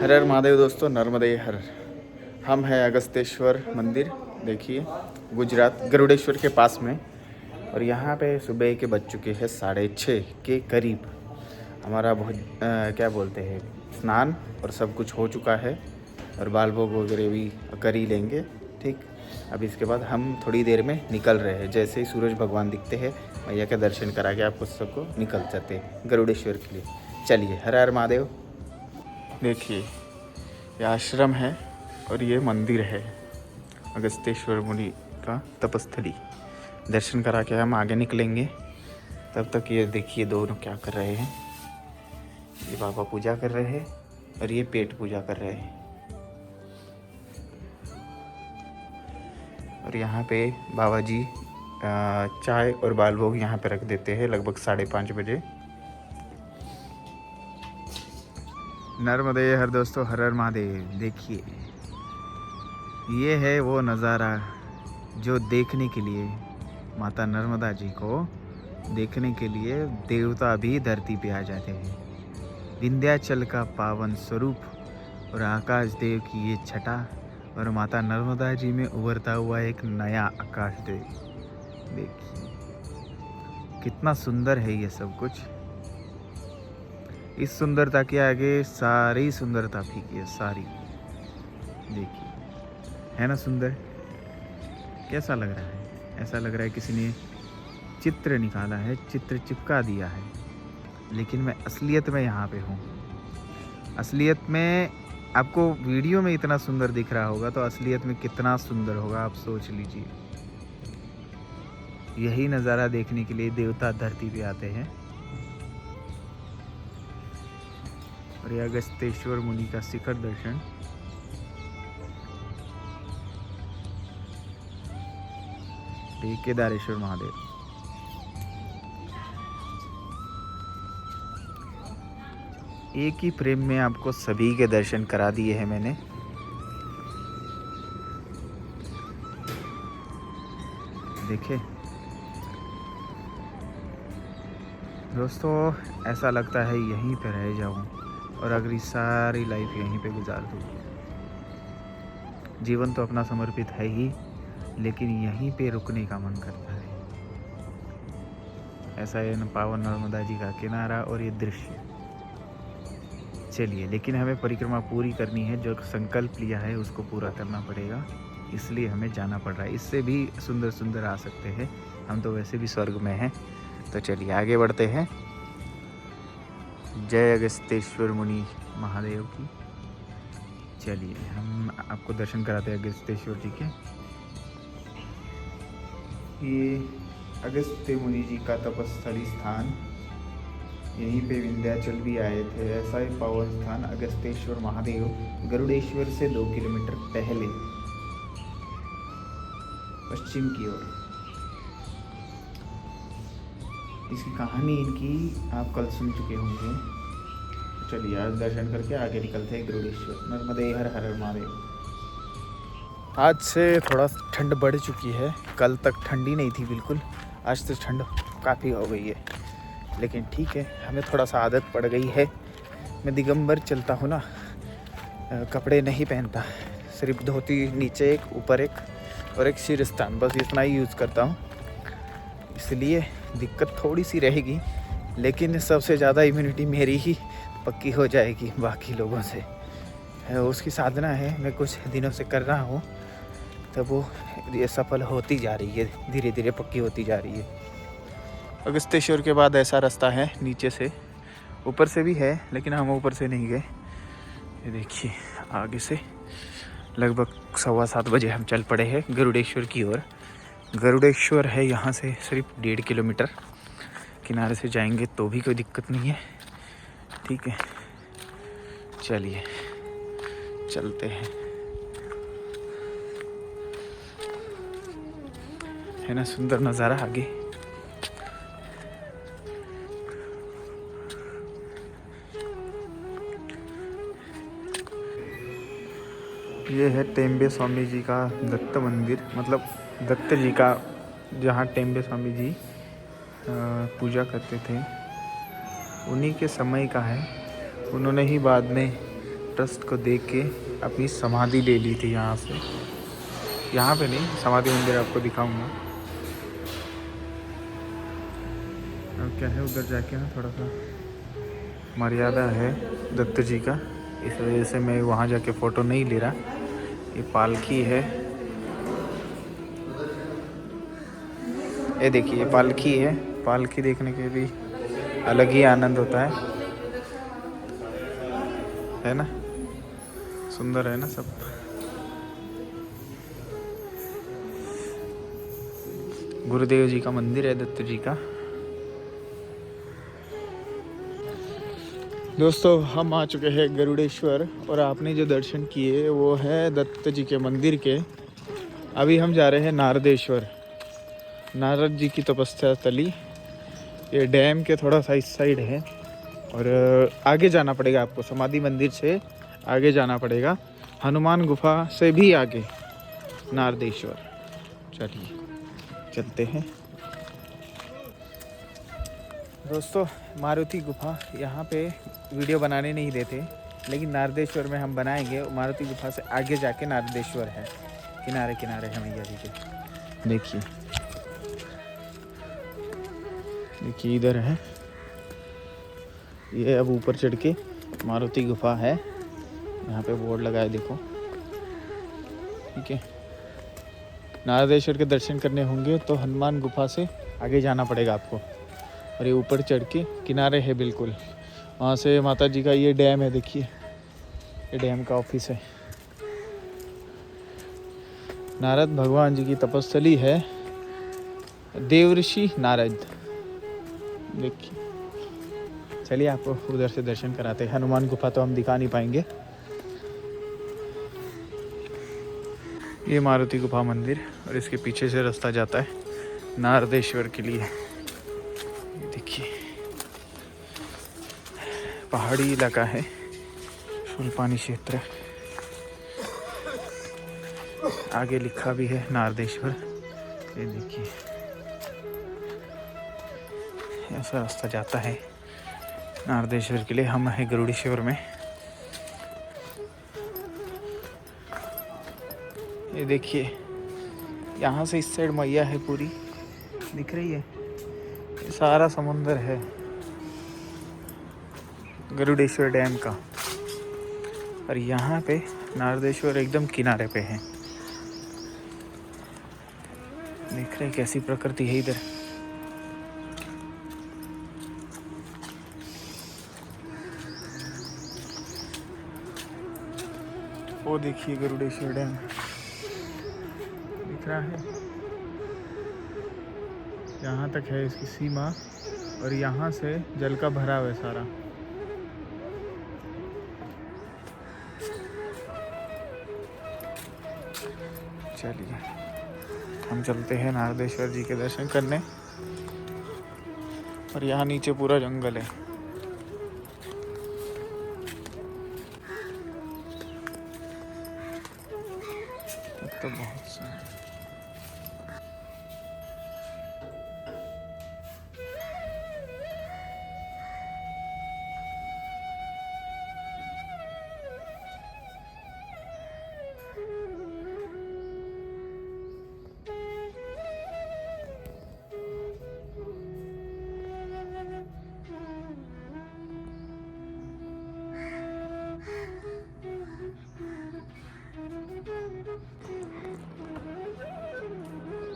हर हर महादेव दोस्तों, नर्मदे हर। हम हैं अगस्तेश्वर मंदिर, देखिए गुजरात गरुड़ेश्वर के पास में। और यहाँ पे सुबह के बज चुके हैं 6:30 के करीब। हमारा बहुत क्या बोलते हैं, स्नान और सब कुछ हो चुका है और बाल भोग वगैरह भी कर ही लेंगे। ठीक, अब इसके बाद हम थोड़ी देर में निकल रहे हैं। जैसे ही सूरज भगवान दिखते हैं, मैया के दर्शन करा के आपको सबको निकल जाते हैं गरुड़ेश्वर के लिए। चलिए, हर हर महादेव। देखिए, ये आश्रम है और ये मंदिर है अगस्तेश्वर मुनि का तपस्थली। दर्शन करा के हम आगे निकलेंगे। तब तक ये देखिए दोनों क्या कर रहे हैं। ये बाबा पूजा कर रहे हैं और ये पेट पूजा कर रहे हैं। और यहाँ पे बाबा जी चाय और बाल भोग यहाँ पे रख देते हैं लगभग 5:30 बजे। नर्मदे हर दोस्तों, हर हर महादेव। देखिए, ये है वो नज़ारा जो देखने के लिए माता नर्मदा जी को देखने के लिए देवता भी धरती पे आ जाते हैं। विंध्याचल का पावन स्वरूप और आकाश देव की ये छटा और माता नर्मदा जी में उभरता हुआ एक नया आकाश देव। देखिए कितना सुंदर है ये सब कुछ। इस सुंदरता के आगे सारी सुंदरता फीकी है, सारी। देखिए, है ना सुंदर? कैसा लग रहा है? ऐसा लग रहा है किसी ने चित्र निकाला है, चित्र चिपका दिया है। लेकिन मैं असलियत में यहाँ पे हूँ। असलियत में आपको वीडियो में इतना सुंदर दिख रहा होगा, तो असलियत में कितना सुंदर होगा आप सोच लीजिए। यही नज़ारा देखने के लिए देवता धरती पे आते हैं। और ये अगस्तेश्वर मुनि का शिखर दर्शन। केदारेश्वर महादेव। एक ही फ्रेम में आपको सभी के दर्शन करा दिए हैं मैंने। देखे दोस्तों, ऐसा लगता है यहीं पे रह जाऊं और अगली सारी लाइफ यहीं पे गुजार दूँ। जीवन तो अपना समर्पित है ही, लेकिन यहीं पे रुकने का मन करता है। ऐसा है पावन नर्मदा जी का किनारा और ये दृश्य। चलिए, लेकिन हमें परिक्रमा पूरी करनी है। जो संकल्प लिया है उसको पूरा करना पड़ेगा, इसलिए हमें जाना पड़ रहा है। इससे भी सुंदर सुंदर आ सकते हैं, हम तो वैसे भी स्वर्ग में हैं। तो चलिए आगे बढ़ते हैं। जय अगस्तेश्वर मुनि महादेव की। चलिए हम आपको दर्शन कराते हैं अगस्तेश्वर जी के। ये अगस्त्य मुनि जी का तपस्थली स्थान, यहीं पे विंध्याचल भी आए थे। ऐसा ही पावन स्थान अगस्तेश्वर महादेव गरुड़ेश्वर से 2 किलोमीटर पहले पश्चिम की ओर। इसकी कहानी इनकी आप कल सुन चुके होंगे। चलिए आज दर्शन करके आगे निकलते हैं गरुड़ेश्वर। नर्मदे हर हर महादेव। आज से थोड़ा ठंड बढ़ चुकी है। कल तक ठंडी नहीं थी बिल्कुल, आज तो ठंड काफ़ी हो गई है। लेकिन ठीक है, हमें थोड़ा सा आदत पड़ गई है। मैं दिगंबर चलता हूँ ना, कपड़े नहीं पहनता, सिर्फ धोती नीचे एक, ऊपर एक और एक सिरस्तान, बस इतना ही यूज़ करता हूँ। इसलिए दिक्कत थोड़ी सी रहेगी, लेकिन सबसे ज़्यादा इम्यूनिटी मेरी ही पक्की हो जाएगी बाकी लोगों से। उसकी साधना है, मैं कुछ दिनों से कर रहा हूँ, तब वो ये सफल होती जा रही है, धीरे धीरे पक्की होती जा रही है। अगस्तेश्वर के बाद ऐसा रास्ता है नीचे से, ऊपर से भी है, लेकिन हम ऊपर से नहीं गए। ये देखिए, आगे से लगभग 7:15 बजे हम चल पड़े हैं गरुड़ेश्वर की ओर। गरुड़ेश्वर है यहाँ से सिर्फ 1.5 किलोमीटर। किनारे से जाएंगे तो भी कोई दिक्कत नहीं है। ठीक है, चलिए चलते हैं। है ना सुंदर नज़ारा आगे। ये है टेम्बे स्वामी जी का दत्त मंदिर, मतलब दत्त जी का, जहाँ टेम्बे स्वामी जी पूजा करते थे, उन्हीं के समय का है। उन्होंने ही बाद में ट्रस्ट को देख के अपनी समाधि ले ली थी यहाँ से। यहाँ पे नहीं, समाधि मंदिर आपको दिखाऊंगा। अब क्या है, उधर जाके ना थोड़ा सा मर्यादा है दत्त जी का, इस वजह से मैं वहाँ जाके फ़ोटो नहीं ले रहा। ये पालकी है, ये देखिए पालकी है। पालकी देखने के भी अलग ही आनंद होता है ना? सुंदर है ना सब। गुरुदेव जी का मंदिर है, दत्त जी का। दोस्तों हम आ चुके हैं गरुड़ेश्वर, और आपने जो दर्शन किए वो है दत्त जी के मंदिर के। अभी हम जा रहे हैं नारदेश्वर, नारद जी की तपस्या स्थली। ये डैम के थोड़ा सा इस साइड है, और आगे जाना पड़ेगा आपको, समाधि मंदिर से आगे जाना पड़ेगा, हनुमान गुफा से भी आगे नारदेश्वर। चलिए चलते हैं दोस्तों। मारुति गुफा यहाँ पे वीडियो बनाने नहीं देते, लेकिन नारदेश्वर में हम बनाएंगे। मारुति गुफा से आगे जाके नारदेश्वर है, किनारे किनारे है मैया जी के। देखिए देखिए इधर है ये। अब ऊपर चढ़ के मारुति गुफा है, यहाँ पे बोर्ड लगा है देखो, ठीक है। नारदेश्वर के दर्शन करने होंगे तो हनुमान गुफा से आगे जाना पड़ेगा आपको, और ये ऊपर चढ़ के किनारे है बिल्कुल। वहाँ से माता जी का ये डैम है, देखिए ये डैम का ऑफिस है। नारद भगवान जी की तपस्थली है, देवऋषि नारद। देखिए चलिए आपको उधर से दर्शन कराते हैं। हनुमान गुफा तो हम दिखा नहीं पाएंगे। ये मारुति गुफा मंदिर, और इसके पीछे से रास्ता जाता है नारदेश्वर के लिए। ये देखिए पहाड़ी इलाका है, शूलपानी क्षेत्र। आगे लिखा भी है नारदेश्वर। ये देखिए ऐसा रास्ता जाता है नारदेश्वर के लिए। हम हैं गरुड़ेश्वर में। ये देखिए यहाँ से इस साइड मैया है, पूरी दिख रही है। ये सारा समुंदर है गरुड़ेश्वर डैम का, और यहाँ पे नारदेश्वर एकदम किनारे पे है। देख रहे कैसी प्रकृति है इधर। वो देखिए गरुड़ेश्वर डैम दिख रहा है, यहाँ तक है इसकी सीमा, और यहाँ से जल का भराव है सारा। चलिए हम चलते हैं नारदेश्वर जी के दर्शन करने, और यहाँ नीचे पूरा जंगल है। तो बहुत सारा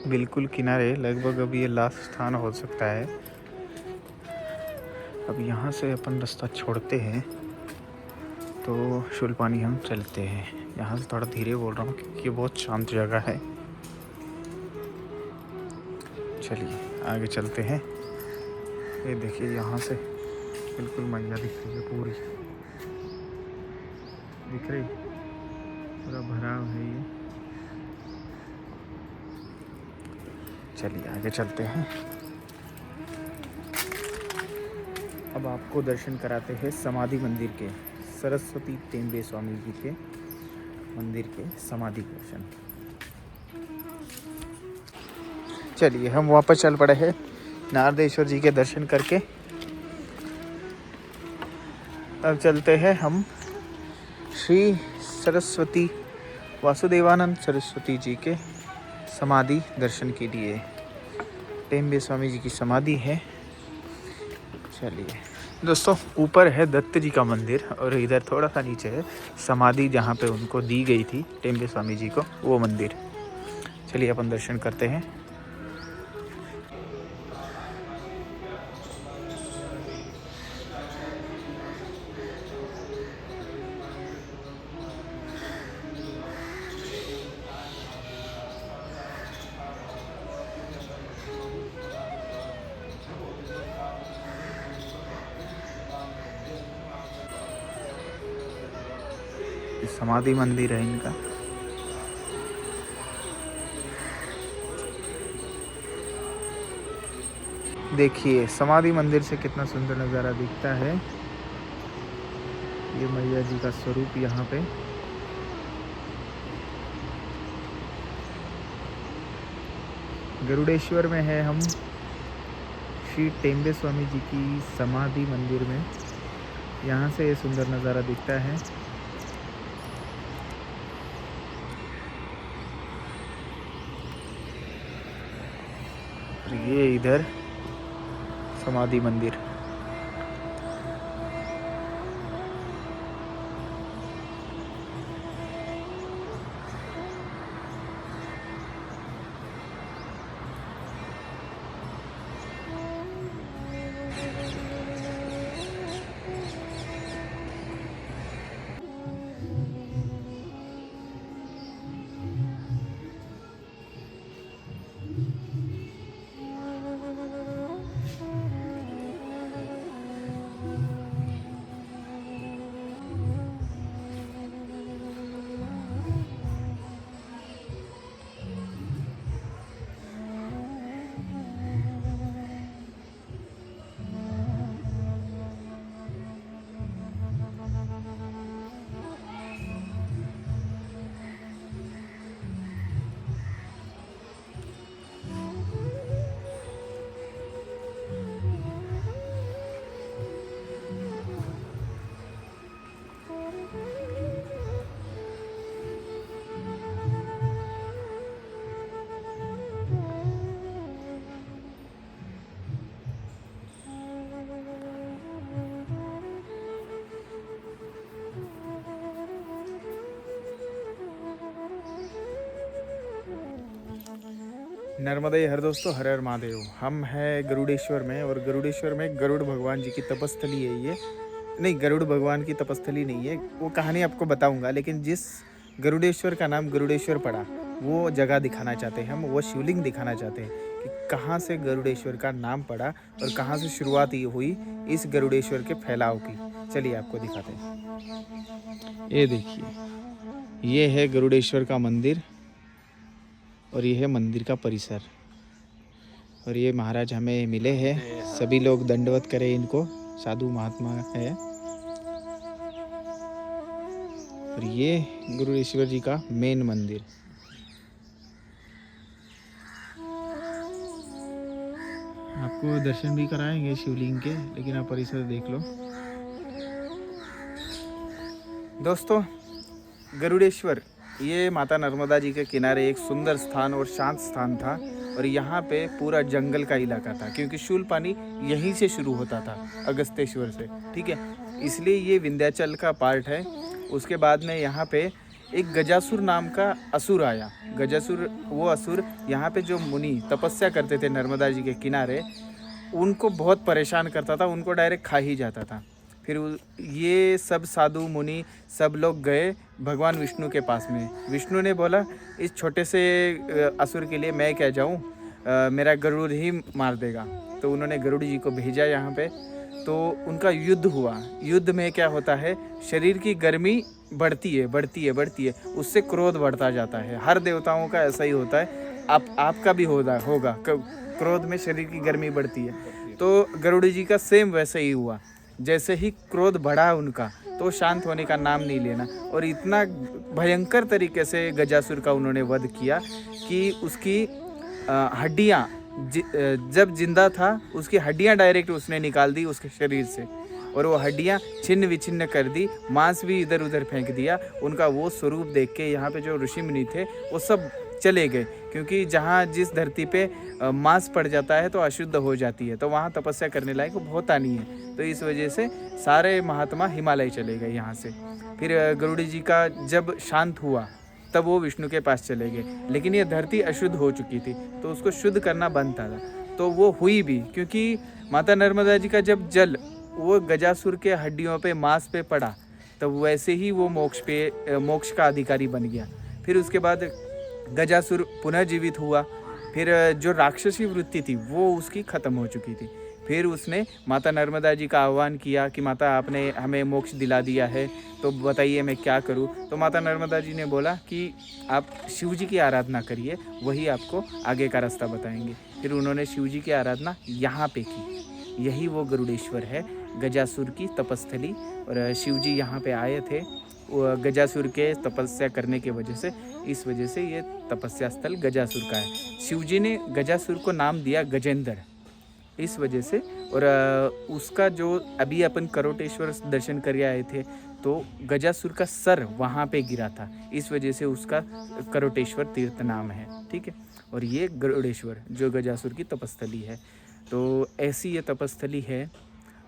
बिल्कुल किनारे, लगभग अब ये लास्ट स्थान हो सकता है। अब यहाँ से अपन रास्ता छोड़ते हैं तो शूलपानी हम चलते हैं। यहाँ से थोड़ा धीरे बोल रहा हूँ क्योंकि ये बहुत शांत जगह है। चलिए आगे चलते हैं। ये देखिए यहाँ से बिल्कुल मैया दिख रही है, पूरी दिख रही, पूरा भराव है ये। चलिए आगे चलते हैं। अब आपको दर्शन कराते हैं समाधि मंदिर के, सरस्वती टेम्बे स्वामी जी के मंदिर के समाधि दर्शन। चलिए हम वापस चल पड़े हैं नारदेश्वर जी के दर्शन करके। अब चलते हैं हम श्री सरस्वती वासुदेवानंद सरस्वती जी के समाधि दर्शन के लिए। टेम्बे स्वामी जी की समाधि है। चलिए दोस्तों, ऊपर है दत्त जी का मंदिर और इधर थोड़ा सा नीचे है समाधि जहाँ पे उनको दी गई थी टेम्बे स्वामी जी को, वो मंदिर। चलिए अपन दर्शन करते हैं। समाधि मंदिर है इनका। देखिए समाधि मंदिर से कितना सुंदर नज़ारा दिखता है। ये मैया जी का स्वरूप यहाँ पे। गरुड़ेश्वर में है हम, श्री टेम्बे स्वामी जी की समाधि मंदिर में। यहाँ से ये सुंदर नज़ारा दिखता है। ये इधर समाधि मंदिर। नर्मदे हर दोस्तों, हर हर महादेव। हम हैं गरुड़ेश्वर में, और गरुड़ेश्वर में गरुड़ भगवान जी की तपस्थली है ये। नहीं, गरुड़ भगवान की तपस्थली नहीं है, वो कहानी आपको बताऊंगा। लेकिन जिस गरुड़ेश्वर का नाम गरुड़ेश्वर पड़ा, वो जगह दिखाना चाहते हैं हम, वो शिवलिंग दिखाना चाहते हैं कि कहाँ से गरुड़ेश्वर का नाम पड़ा और कहाँ से शुरुआत ये हुई इस गरुड़ेश्वर के फैलाव की। चलिए आपको दिखाते हैं। ये देखिए, ये है गरुड़ेश्वर का मंदिर और ये है मंदिर का परिसर। और ये महाराज हमें मिले हैं, सभी लोग दंडवत करें इनको, साधु महात्मा है। और ये गरुड़ेश्वर जी का मेन मंदिर। आपको दर्शन भी कराएंगे शिवलिंग के, लेकिन आप परिसर देख लो। दोस्तों, गरुड़ेश्वर ये माता नर्मदा जी के किनारे एक सुंदर स्थान और शांत स्थान था। और यहाँ पे पूरा जंगल का इलाका था, क्योंकि शूल पानी यहीं से शुरू होता था, अगस्तेश्वर से। ठीक है, इसलिए ये विंध्याचल का पार्ट है। उसके बाद में यहाँ पे एक गजासुर नाम का असुर आया। गजासुर, वो असुर यहाँ पे जो मुनि तपस्या करते थे नर्मदा जी के किनारे, उनको बहुत परेशान करता था, उनको डायरेक्ट खा ही जाता था। फिर ये सब साधु मुनि सब लोग गए भगवान विष्णु के पास में। विष्णु ने बोला, इस छोटे से असुर के लिए मैं क्या जाऊँ, मेरा गरुड़ ही मार देगा। तो उन्होंने गरुड़ जी को भेजा यहाँ पे। तो उनका युद्ध हुआ। युद्ध में क्या होता है, शरीर की गर्मी बढ़ती है, उससे क्रोध बढ़ता जाता है। हर देवताओं का ऐसा ही होता है, आपका भी होगा। क्रोध में शरीर की गर्मी बढ़ती है। तो गरुड़ जी का सेम वैसे ही हुआ। जैसे ही क्रोध बढ़ा उनका, तो शांत होने का नाम नहीं लेना, और इतना भयंकर तरीके से गजासुर का उन्होंने वध किया कि उसकी हड्डियाँ जब जिंदा था उसकी हड्डियाँ डायरेक्ट उसने निकाल दी उसके शरीर से। और वो हड्डियाँ छिन्न विछिन्न कर दी, मांस भी इधर उधर फेंक दिया। उनका वो स्वरूप देख के यहाँ पे जो ऋषि मुनि थे वो सब चले गए, क्योंकि जहाँ जिस धरती पे मांस पड़ जाता है तो अशुद्ध हो जाती है, तो वहाँ तपस्या करने लायक होता नहीं है। तो इस वजह से सारे महात्मा हिमालय चले गए यहाँ से। फिर गरुड़ जी का जब शांत हुआ तब वो विष्णु के पास चले गए, लेकिन ये धरती अशुद्ध हो चुकी थी तो उसको शुद्ध करना बनता था, तो वो हुई भी, क्योंकि माता नर्मदा जी का जब जल वो गजासुर के हड्डियों पे मांस पे पड़ा तब वैसे ही वो मोक्ष का अधिकारी बन गया। फिर उसके बाद गजासुर पुनः जीवित हुआ, फिर जो राक्षसी वृत्ति थी वो उसकी ख़त्म हो चुकी थी। फिर उसने माता नर्मदा जी का आह्वान किया कि माता आपने हमें मोक्ष दिला दिया है, तो बताइए मैं क्या करूं। तो माता नर्मदा जी ने बोला कि आप शिव जी की आराधना करिए, वही आपको आगे का रास्ता बताएंगे। फिर उन्होंने शिव जी की आराधना यहाँ पे की, यही वो गरुड़ेश्वर है, गजासुर की तपस्थली। और शिव जी यहाँ पे आए थे गजासुर के तपस्या करने की वजह से, इस वजह से ये तपस्या स्थल गजासुर का है। शिव जी ने गजासुर को नाम दिया गजेंद्र इस वजह से। और उसका जो अभी अपन करोटेश्वर दर्शन कर आए थे तो गजासुर का सर वहाँ पे गिरा था, इस वजह से उसका करोटेश्वर तीर्थ नाम है, ठीक है। और ये गरुड़ेश्वर जो गजासुर की तपस्थली है, तो ऐसी ये तपस्थली है,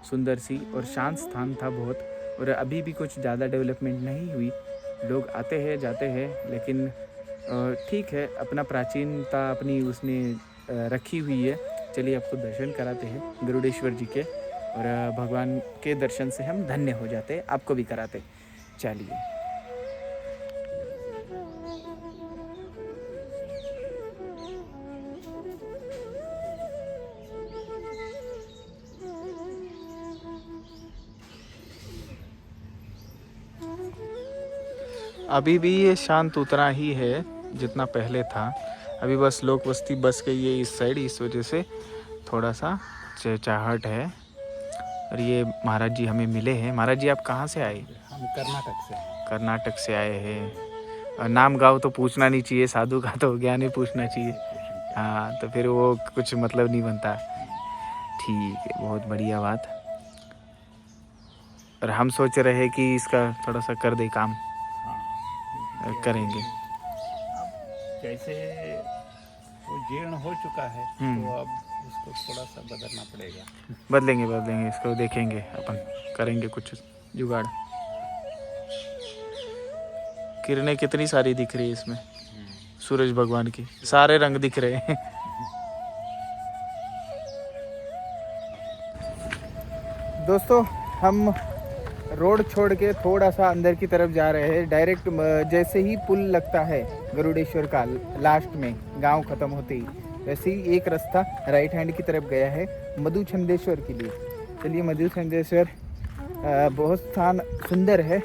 सुंदर सी और शांत स्थान था बहुत। और अभी भी कुछ ज़्यादा डेवलपमेंट नहीं हुई, लोग आते हैं जाते हैं, लेकिन ठीक है, अपना प्राचीनता अपनी उसने रखी हुई है। चलिए आपको दर्शन कराते हैं गरुड़ेश्वर जी के, और भगवान के दर्शन से हम धन्य हो जाते हैं, आपको भी कराते। चलिए अभी भी ये शांत उतना ही है जितना पहले था। अभी बस लोक बस्ती बस गई है इस साइड, इस वजह से थोड़ा सा चहचहाहट है। और ये महाराज जी हमें मिले हैं। महाराज जी आप कहाँ से आए? हम कर्नाटक से आए हैं। नाम गाँव तो पूछना नहीं चाहिए, साधु का तो ज्ञान ही पूछना चाहिए। हाँ, तो फिर वो कुछ मतलब नहीं बनता। ठीक है, बहुत बढ़िया बात। और हम सोच रहे हैं कि इसका थोड़ा सा कर दे काम। करेंगे। अब जैसे वो जीर्ण हो चुका है तो अब उसको थोड़ा सा बदलना पड़ेगा। बदलेंगे इसको, देखेंगे अपन, करेंगे कुछ जुगाड़। किरणें कितनी सारी दिख रही है इसमें, सूरज भगवान की सारे रंग दिख रहे हैं। दोस्तों हम रोड छोड़ के थोड़ा सा अंदर की तरफ जा रहे हैं। डायरेक्ट जैसे ही पुल लगता है गरुड़ेश्वर का लास्ट में, गांव ख़त्म होते ही, वैसे ही एक रास्ता राइट हैंड की तरफ गया है मधुचंदेश्वर के लिए। चलिए मधुचंदेश्वर बहुत स्थान सुंदर है,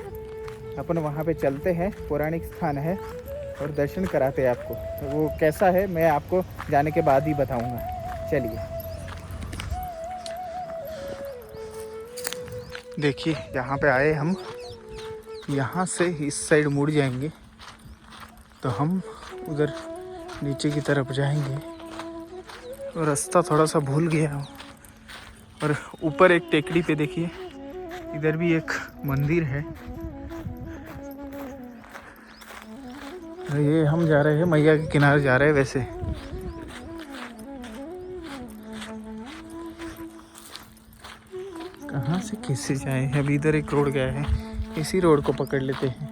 अपन वहाँ पे चलते हैं। पौराणिक स्थान है और दर्शन कराते हैं आपको। तो वो कैसा है मैं आपको जाने के बाद ही बताऊँगा। चलिए देखिए, यहाँ पे आए हम, यहाँ से इस साइड मुड़ जाएंगे तो हम उधर नीचे की तरफ जाएंगे। और रास्ता थोड़ा सा भूल गया हूँ। और ऊपर एक टेकड़ी पे देखिए, इधर भी एक मंदिर है। ये हम जा रहे हैं मैया के किनारे जा रहे हैं। वैसे कहाँ से कैसे जाए? अभी इधर एक रोड गया है, इसी रोड को पकड़ लेते हैं।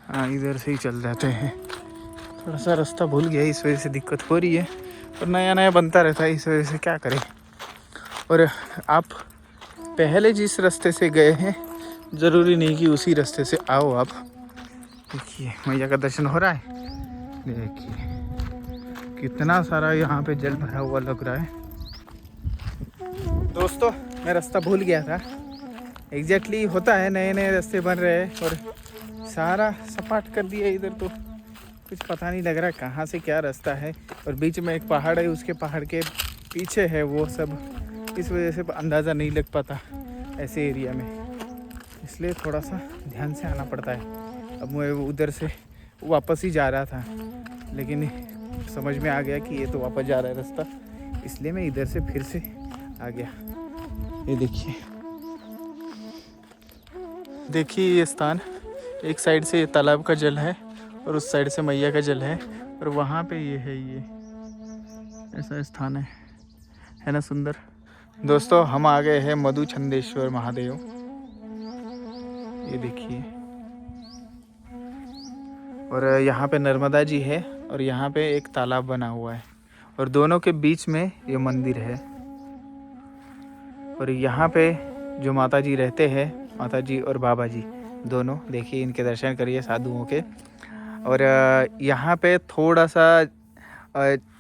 हाँ, इधर से ही चल जाते हैं। थोड़ा सा रास्ता भूल गया, इस वजह से दिक्कत हो रही है। और नया नया बनता रहता है, इस वजह से क्या करें। और आप पहले जिस रास्ते से गए हैं ज़रूरी नहीं कि उसी रास्ते से आओ आप। देखिए मैया का दर्शन हो रहा है। देखिए कितना सारा यहाँ पे जल भरा हुआ लग रहा है। दोस्तों मैं रास्ता भूल गया था। एग्जैक्टली होता है, नए नए रास्ते बन रहे हैं और सारा सपाट कर दिया इधर, तो कुछ पता नहीं लग रहा कहाँ से क्या रास्ता है। और बीच में एक पहाड़ है, उसके पहाड़ के पीछे है वो सब, इस वजह से अंदाज़ा नहीं लग पाता ऐसे एरिया में, इसलिए थोड़ा सा ध्यान से आना पड़ता है। अब मैं उधर से वापस ही जा रहा था, लेकिन समझ में आ गया कि ये तो वापस जा रहा है रास्ता, इसलिए मैं इधर से फिर से आ गया। ये देखिए ये स्थान, एक साइड से तालाब का जल है और उस साइड से मैया का जल है, और वहाँ पे ये है, ये ऐसा स्थान है ना सुंदर। दोस्तों हम आ गए हैं मधुचंदेश्वर महादेव। ये देखिए, और यहाँ पे नर्मदा जी है और यहाँ पे एक तालाब बना हुआ है, और दोनों के बीच में ये मंदिर है। और यहाँ पे जो माता जी रहते हैं, माता जी और बाबा जी दोनों, देखिए इनके दर्शन करिए साधुओं के। और यहाँ पे थोड़ा सा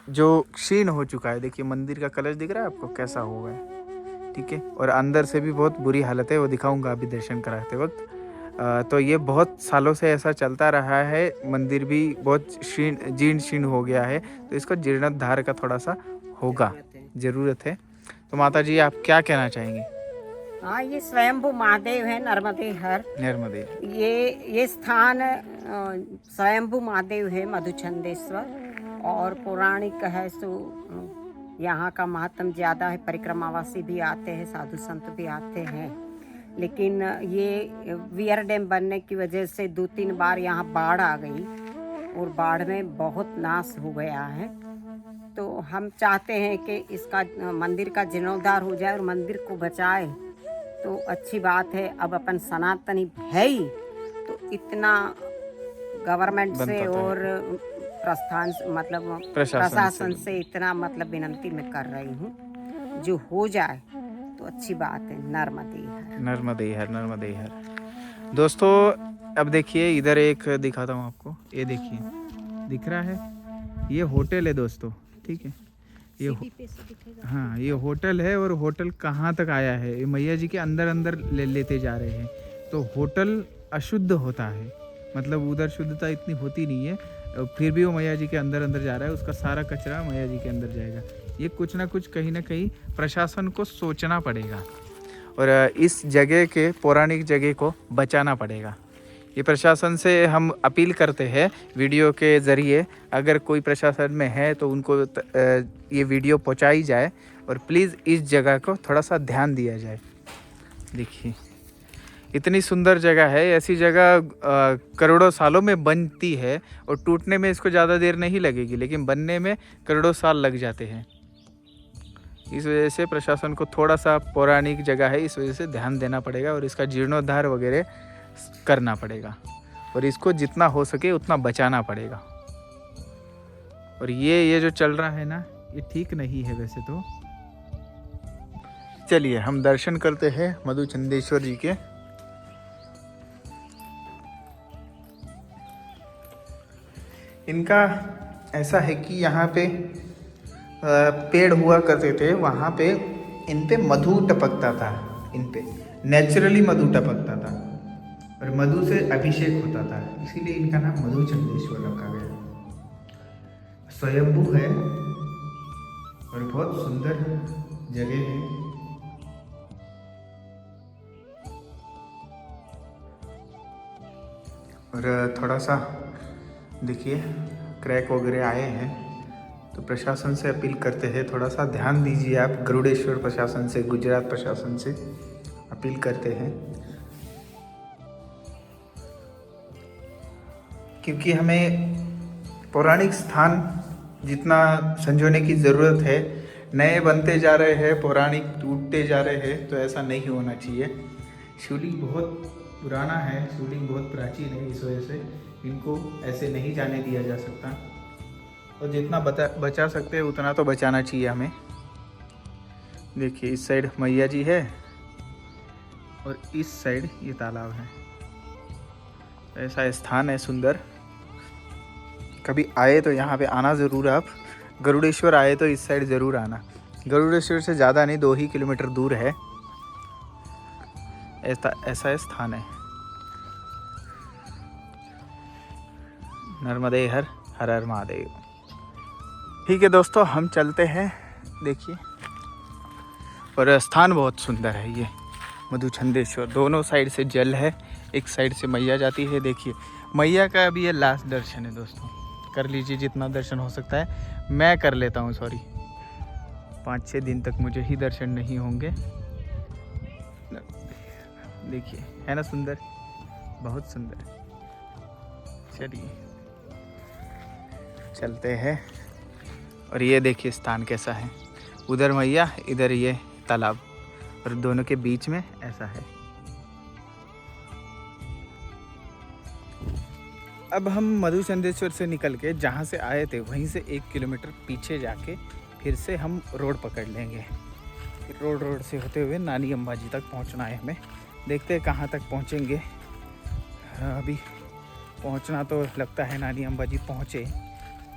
जो क्षीण हो चुका है, देखिए मंदिर का कलश दिख रहा है आपको कैसा हुआ है, ठीक है। और अंदर से भी बहुत बुरी हालत है, वो दिखाऊंगा अभी दर्शन कराते वक्त। तो ये बहुत सालों से ऐसा चलता रहा है, मंदिर भी बहुत जीर्ण शीर्ण हो गया है, तो इसको जीर्णोद्धार का थोड़ा सा होगा, ज़रूरत है। तो माता जी आप क्या कहना चाहेंगे? हाँ, ये स्वयंभू महादेव है, नर्मदे। ये स्थान स्वयंभू महादेव है, मधुचंदेश्वर, और पौराणिक है। सो यहाँ का महत्व ज़्यादा है, परिक्रमावासी भी आते हैं, साधु संत भी आते हैं। लेकिन ये वियर डैम बनने की वजह से 2-3 बार यहाँ बाढ़ आ गई, और बाढ़ में बहुत नाश हो गया है। तो हम चाहते हैं कि इसका मंदिर का जीर्णोद्धार हो जाए और मंदिर को बचाए, तो अच्छी बात है। अब अपन सनातनी है ही, तो इतना गवर्नमेंट से और प्रशासन से इतना मतलब विनती मैं कर रही हूँ, जो हो जाए तो अच्छी बात है। नर्मदे हर। दोस्तों अब देखिए इधर एक दिखाता हूँ आपको, ये देखिए दिख रहा है, ये होटल है दोस्तों, ठीक है। हाँ, ये होटल है, और होटल कहाँ तक आया है, ये मैया जी के अंदर लेते जा रहे हैं। तो होटल अशुद्ध होता है, मतलब उधर शुद्धता इतनी होती नहीं है, फिर भी वो मैया जी के अंदर जा रहा है, उसका सारा कचरा मैया जी के अंदर जाएगा। ये कुछ ना कुछ कहीं ना कहीं प्रशासन को सोचना पड़ेगा, और इस जगह के पौराणिक जगह को बचाना पड़ेगा। ये प्रशासन से हम अपील करते हैं वीडियो के ज़रिए, अगर कोई प्रशासन में है तो उनको ये वीडियो पहुंचाई जाए, और प्लीज़ इस जगह को थोड़ा सा ध्यान दिया जाए। देखिए इतनी सुंदर जगह है, ऐसी जगह करोड़ों सालों में बनती है, और टूटने में इसको ज़्यादा देर नहीं लगेगी, लेकिन बनने में करोड़ों साल लग जाते हैं। इस वजह से प्रशासन को थोड़ा सा, पौराणिक जगह है इस वजह से ध्यान देना पड़ेगा, और इसका जीर्णोद्धार वगैरह करना पड़ेगा, और इसको जितना हो सके उतना बचाना पड़ेगा। और ये जो चल रहा है ना, ये ठीक नहीं है वैसे तो। चलिए हम दर्शन करते हैं मधुचंदेश्वर जी के। इनका ऐसा है कि यहाँ पे पेड़ हुआ करते थे, वहाँ पे इन पे मधु टपकता था, इन पे नेचुरली मधु टपकता था, और मधु से अभिषेक होता था, इसीलिए इनका नाम मधुचंदेश्वर रखा गया। स्वयंभू है और बहुत सुंदर जगह है। और थोड़ा सा देखिए क्रैक वगैरह आए हैं, तो प्रशासन से अपील करते हैं थोड़ा सा ध्यान दीजिए आप। गरुड़ेश्वर प्रशासन से, गुजरात प्रशासन से अपील करते हैं, क्योंकि हमें पौराणिक स्थान जितना संजोने की ज़रूरत है, नए बनते जा रहे हैं, पौराणिक टूटते जा रहे हैं, तो ऐसा नहीं होना चाहिए। शिवलिंग बहुत पुराना है, शिवलिंग बहुत प्राचीन है, इस वजह से इनको ऐसे नहीं जाने दिया जा सकता, और जितना बचा सकते हैं उतना तो बचाना चाहिए हमें। देखिए इस साइड मैया जी है, और इस साइड ये तालाब है। ऐसा स्थान है सुंदर, कभी आए तो यहाँ पे आना ज़रूर। आप गरुड़ेश्वर आए तो इस साइड ज़रूर आना। गरुड़ेश्वर से ज़्यादा नहीं, 2 ही किलोमीटर दूर है। ऐसा स्थान है। नर्मदे हर हर महादेव। ठीक है दोस्तों, हम चलते हैं। देखिए, और स्थान बहुत सुंदर है ये मधुचंदेश्वर। दोनों साइड से जल है, एक साइड से मैया जाती है। देखिए मैया का अभी ये लास्ट दर्शन है दोस्तों, कर लीजिए जितना दर्शन हो सकता है। मैं कर लेता हूँ, सॉरी। 5-6 दिन तक मुझे ही दर्शन नहीं होंगे। देखिए है ना सुंदर, बहुत सुंदर। चलिए चलते हैं। और ये देखिए स्थान कैसा है, उधर मैया, इधर ये तालाब, और दोनों के बीच में ऐसा है। अब हम मधुचंदेश्वर से निकल के जहाँ से आए थे वहीं से 1 किलोमीटर पीछे जाके फिर से हम रोड पकड़ लेंगे। रोड से होते हुए नानी अंबाजी तक पहुँचना है हमें। देखते हैं कहाँ तक पहुँचेंगे। अभी पहुँचना तो लगता है नानी अंबाजी पहुँचे,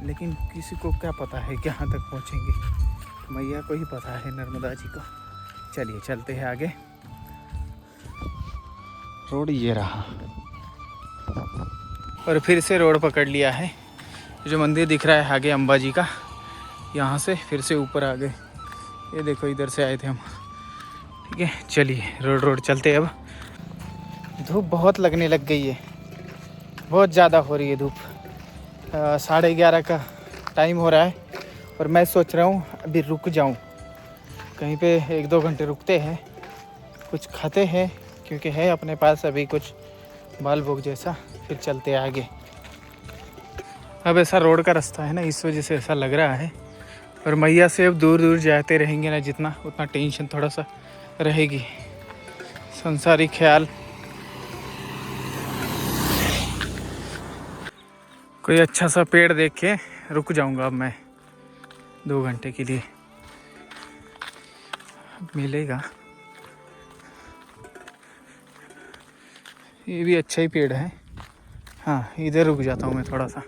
लेकिन किसी को क्या पता है कहाँ तक पहुँचेंगे। मैया को ही पता है, नर्मदा जी को। चलिए चलते हैं आगे। रोड ये रहा, और फिर से रोड पकड़ लिया है। जो मंदिर दिख रहा है आगे अंबाजी का, यहाँ से फिर से ऊपर आ गए। ये देखो इधर से आए थे हम। ठीक है चलिए रोड चलते हैं। अब धूप बहुत लगने लग गई है, बहुत ज़्यादा हो रही है धूप। 11:30 का टाइम हो रहा है और मैं सोच रहा हूँ अभी रुक जाऊँ कहीं पे, 1-2 घंटे रुकते हैं, कुछ खाते हैं, क्योंकि है अपने पास अभी कुछ बाल भोग जैसा, फिर चलते आगे। अब ऐसा रोड का रास्ता है ना, इस वजह से ऐसा लग रहा है। और मैया से अब दूर जाते रहेंगे ना जितना, उतना टेंशन थोड़ा सा रहेगी, संसारिक ख्याल। कोई अच्छा सा पेड़ देख के रुक जाऊंगा अब मैं 2 घंटे के लिए, मिलेगा। ये भी अच्छा ही पेड़ है। हाँ इधर रुक जाता हूँ मैं थोड़ा सा,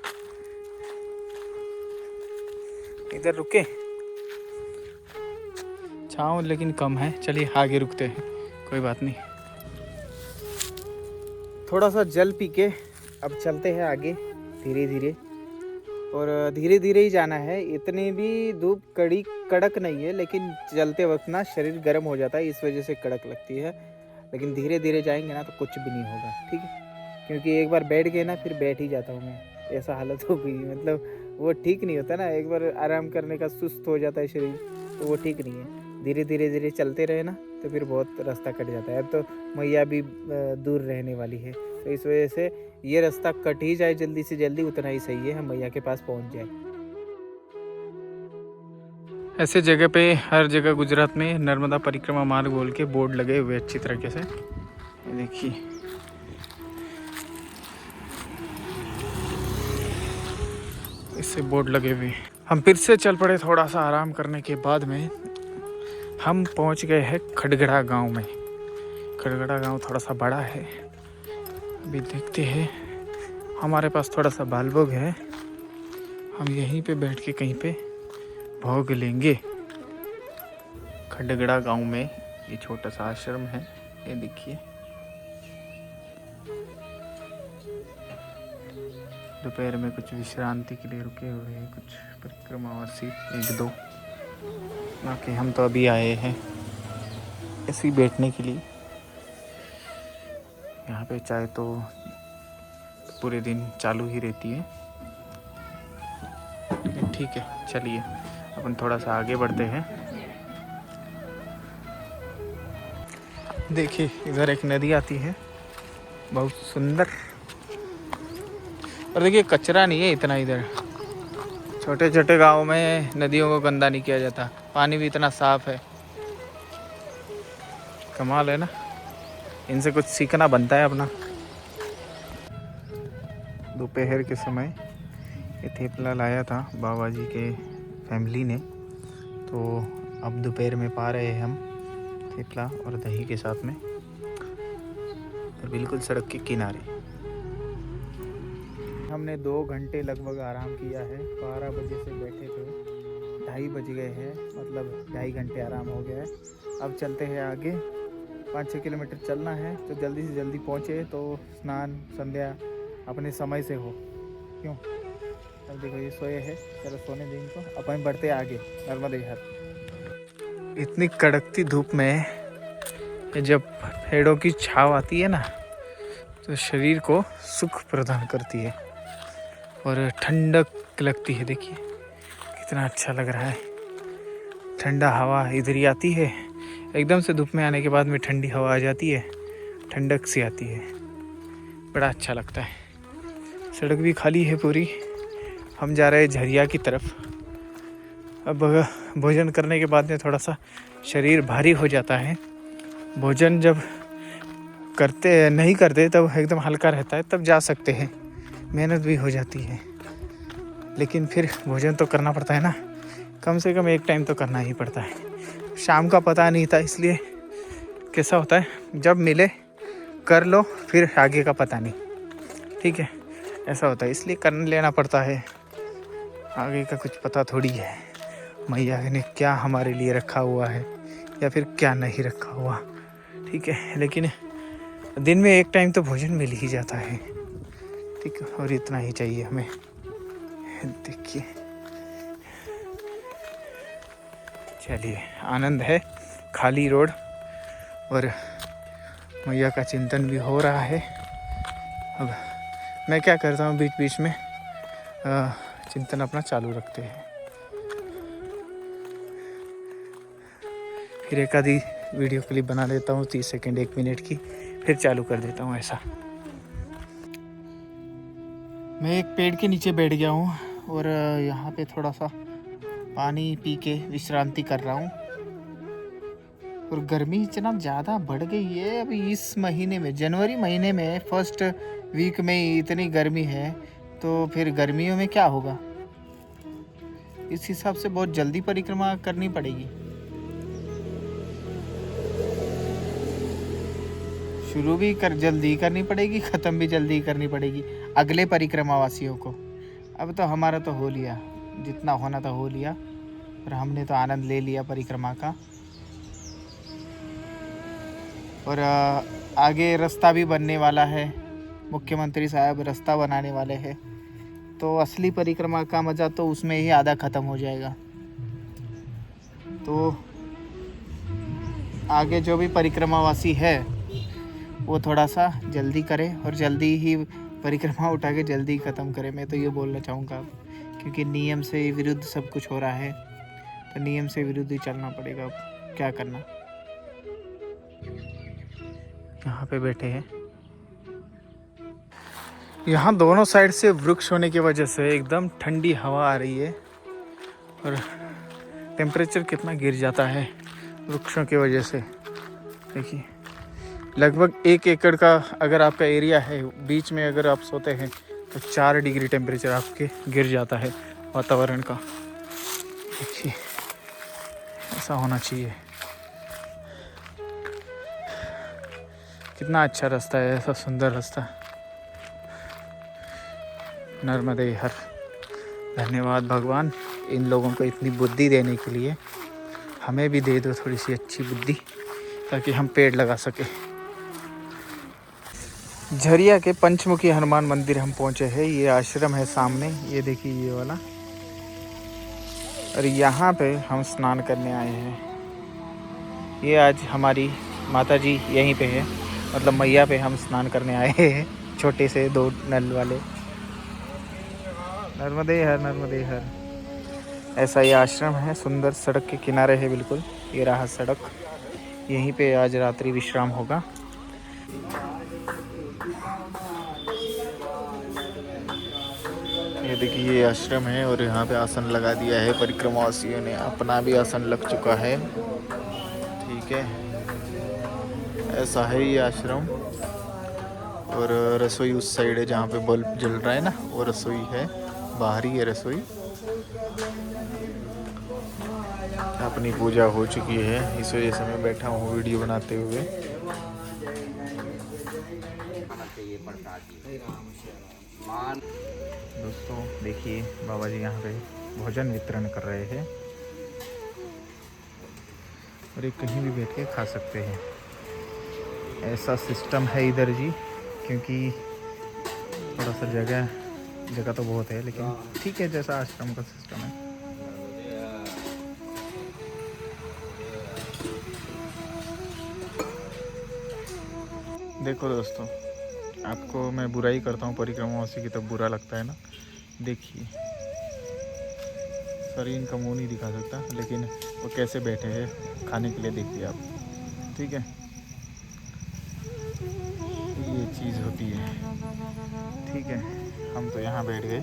इधर रुके, छाँव लेकिन कम है। चलिए आगे रुकते हैं, कोई बात नहीं। थोड़ा सा जल पी के अब चलते हैं आगे धीरे धीरे, और धीरे धीरे ही जाना है। इतनी भी धूप कड़क नहीं है, लेकिन चलते वक्त ना शरीर गर्म हो जाता है, इस वजह से कड़क लगती है। लेकिन धीरे धीरे जाएंगे ना तो कुछ भी नहीं होगा, ठीक है। क्योंकि एक बार बैठ गए ना फिर बैठ ही जाता हूँ मैं, ऐसा हालत हो गई। मतलब वो ठीक नहीं होता ना, एक बार आराम करने का सुस्त हो जाता है शरीर, तो वो ठीक नहीं है। धीरे चलते रहे ना तो फिर बहुत रास्ता कट जाता है। अब तो मैया भी दूर रहने वाली है, तो इस वजह से ये रास्ता कट ही जाए जल्दी से जल्दी, उतना ही सही है, हम मैया के पास पहुंच जाए। ऐसे जगह पे हर जगह गुजरात में नर्मदा परिक्रमा मार्ग बोल के बोर्ड लगे हुए अच्छी तरीके से, देखिए। इससे बोर्ड लगे हुए। हम फिर से चल पड़े। थोड़ा सा आराम करने के बाद में हम पहुंच गए हैं खड़गड़ा गांव में। खड़गड़ा गांव थोड़ा सा बड़ा है, अभी देखते हैं। हमारे पास थोड़ा सा बाल भोग है, हम यहीं पे बैठ के कहीं पे भोग लेंगे। खड़गड़ा गांव में ये छोटा सा आश्रम है, ये देखिए। दोपहर में कुछ विश्रांति के लिए रुके हुए हैं, कुछ परिक्रमावासी 1-2। बाकी हम तो अभी आए हैं ऐसे ही बैठने के लिए। यहाँ पे चाय तो पूरे दिन चालू ही रहती है। ठीक है चलिए अपन थोड़ा सा आगे बढ़ते हैं। देखिए इधर एक नदी आती है, बहुत सुंदर। और देखिए कचरा नहीं है इतना इधर। छोटे छोटे गाँव में नदियों को गंदा नहीं किया जाता, पानी भी इतना साफ है, कमाल है ना। इनसे कुछ सीखना बनता है अपना। दोपहर के समय ये थेपला लाया था बाबा जी के फैमिली ने, तो अब दोपहर में पा रहे हैं हम थेपला और दही के साथ में, और बिल्कुल सड़क के किनारे। हमने 2 घंटे लगभग आराम किया है। 12 बजे से बैठे थे, 2:30 बज गए हैं, मतलब 2.5 घंटे आराम हो गया है। अब चलते हैं आगे। 5-6 किलोमीटर चलना है, तो जल्दी से जल्दी पहुँचे तो स्नान संध्या अपने समय से हो। क्यों? अब देखो ये सोए है, चलो सोने दें इनको, अपन बढ़ते आगे नर्मदे हर। इतनी कड़कती धूप में जब पेड़ों की छाँव आती है ना, तो शरीर को सुख प्रदान करती है और ठंडक लगती है। देखिए कितना अच्छा लग रहा है। ठंडा हवा इधर ही आती है, एकदम से धूप में आने के बाद में ठंडी हवा आ जाती है, ठंडक सी आती है, बड़ा अच्छा लगता है। सड़क भी खाली है पूरी। हम जा रहे हैं झरिया की तरफ। अब भोजन करने के बाद में थोड़ा सा शरीर भारी हो जाता है। भोजन जब नहीं करते तब एकदम हल्का रहता है, तब जा सकते हैं, मेहनत भी हो जाती है, लेकिन फिर भोजन तो करना पड़ता है ना, कम से कम एक टाइम तो करना ही पड़ता है। शाम का पता नहीं था, इसलिए कैसा होता है जब मिले कर लो, फिर आगे का पता नहीं, ठीक है, ऐसा होता है, इसलिए कर लेना पड़ता है। आगे का कुछ पता थोड़ी है मैया ने क्या हमारे लिए रखा हुआ है या फिर क्या नहीं रखा हुआ, ठीक है, लेकिन दिन में एक टाइम तो भोजन मिल ही जाता है, ठीक है, और इतना ही चाहिए हमें। देखिए, चलिए, आनंद है, खाली रोड और मैया का चिंतन भी हो रहा है। अब मैं क्या करता हूँ, बीच बीच में चिंतन अपना चालू रखते हैं, फिर एक आधी वीडियो क्लिप बना लेता हूँ 30 सेकंड 1 मिनट की, फिर चालू कर देता हूँ। ऐसा मैं एक पेड़ के नीचे बैठ गया हूँ और यहाँ पे थोड़ा सा पानी पी के विश्रांति कर रहा हूँ। और गर्मी इतना ज़्यादा बढ़ गई है अभी इस महीने में, जनवरी महीने में फर्स्ट वीक में ही इतनी गर्मी है, तो फिर गर्मियों में क्या होगा। इस हिसाब से बहुत जल्दी परिक्रमा करनी पड़ेगी। शुरू भी जल्दी करनी पड़ेगी, ख़त्म भी जल्दी करनी पड़ेगी अगले परिक्रमा वासियों को। अब तो हमारा तो हो लिया, जितना होना था हो लिया, और हमने तो आनंद ले लिया परिक्रमा का। और आगे रास्ता भी बनने वाला है, मुख्यमंत्री साहब रास्ता बनाने वाले हैं, तो असली परिक्रमा का मज़ा तो उसमें ही आधा ख़त्म हो जाएगा। तो आगे जो भी परिक्रमावासी है वो थोड़ा सा जल्दी करे और जल्दी ही परिक्रमा उठा के जल्दी ख़त्म करे, मैं तो ये बोलना चाहूँगा, क्योंकि नियम से विरुद्ध सब कुछ हो रहा है, तो नियम से विरुद्ध ही चलना पड़ेगा। अब क्या करना। यहाँ पे बैठे हैं, यहाँ दोनों साइड से वृक्ष होने की वजह से एकदम ठंडी हवा आ रही है, और टेम्परेचर कितना गिर जाता है वृक्षों की वजह से। देखिए, लगभग 1 एकड़ का अगर आपका एरिया है, बीच में अगर आप सोते हैं तो 4 डिग्री टेम्परेचर आपके गिर जाता है वातावरण का। देखिए, ऐसा होना चाहिए। कितना अच्छा रास्ता है, ऐसा सुंदर रास्ता। नर्मदे हर। धन्यवाद भगवान, इन लोगों को इतनी बुद्धि देने के लिए। हमें भी दे दो थोड़ी सी अच्छी बुद्धि, ताकि हम पेड़ लगा सके। झरिया के पंचमुखी हनुमान मंदिर हम पहुंचे हैं। ये आश्रम है सामने, ये देखिए ये वाला, और यहाँ पे हम स्नान करने आए हैं। ये आज हमारी माता जी यहीं पे है, मतलब मैया पे हम स्नान करने आए हैं, छोटे से 2 नल वाले। नर्मदे हर, नर्मदे हर। ऐसा ये आश्रम है, सुंदर, सड़क के किनारे है बिल्कुल। ये रहा सड़क, यहीं पे आज रात्रि विश्राम होगा। ये देखिए ये आश्रम है, और यहाँ पे आसन लगा दिया है परिक्रमावासियों ने, अपना भी आसन लग चुका है, ठीक है। ऐसा है ये आश्रम। और रसोई उस साइड है जहाँ पे बल्ब जल रहा है ना, वो रसोई है, बाहर ही है रसोई। अपनी पूजा हो चुकी है, इस वजह से मैं बैठा हूँ वीडियो बनाते हुए। दोस्तों देखिए, बाबा जी यहाँ पे भोजन वितरण कर रहे हैं, और ये कहीं भी बैठ के खा सकते हैं, ऐसा सिस्टम है इधर जी। क्योंकि थोड़ा सा जगह तो बहुत है, लेकिन ठीक है, जैसा आश्रम का सिस्टम है। देखो दोस्तों, आपको मैं बुराई करता हूँ परिक्रमावासी की, तब बुरा लगता है ना। देखिए सॉरी इनका मुंह नहीं दिखा सकता, लेकिन वो कैसे बैठे हैं खाने के लिए देखिए आप। ठीक है, ये चीज़ होती है। ठीक है, हम तो यहाँ बैठ गए।